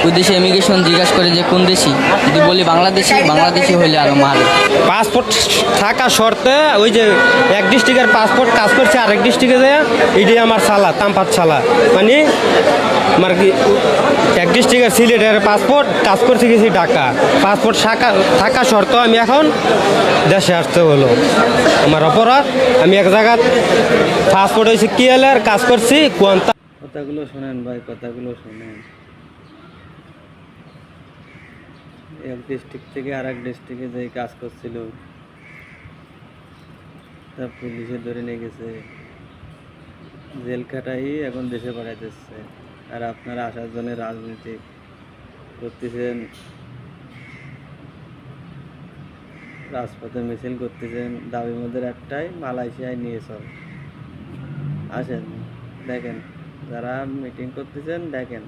ওই দেশে ইমিগ্রেশন জিজ্ঞাসা করে যে কোন দেশি, যদি বলি বাংলাদেশি, বাংলাদেশি হইলে আরো মারে। পাসপোর্ট থাকা শর্তে ওই যে এক ডিস্ট্রিক্টের পাসপোর্ট কাজ করছে আরেক ডিস্ট্রিক্টে যায়, এটাই আমার সালা তামপাত সালা, মানে আমার কি এক ডিস্ট্রিক্টের সিলেটের পাসপোর্ট কাজ করছে গেছি ঢাকা, পাসপোর্ট থাকা শর্তেও আমি এখন দেশে আসতে হলো, আমার অপরাধ। আমি এক জায়গায় পাসপোর্ট হয়েছে কি এলে আর কাজ করছি কোয়ান্তা। কথাগুলো শোনেন ভাই, কথাগুলো শোনেন। এক ডিস্ট্রিক্ট থেকে আর এক ডিস্ট্রিক্টে যে কাজ করছিল, তা পুলিশে ধরে নিয়ে গেছে, জেল খাটাই এখন দেশে পাঠাইতেছে। আর আপনারা আসার জন্য রাজনীতি করতেছেন, রাজপথে মিছিল করতেছেন, দাবির মধ্যে একটাই, মালয়েশিয়ায় নিয়ে চল। আসেন দেখেন, যারা মিটিং করতেছেন দেখেন।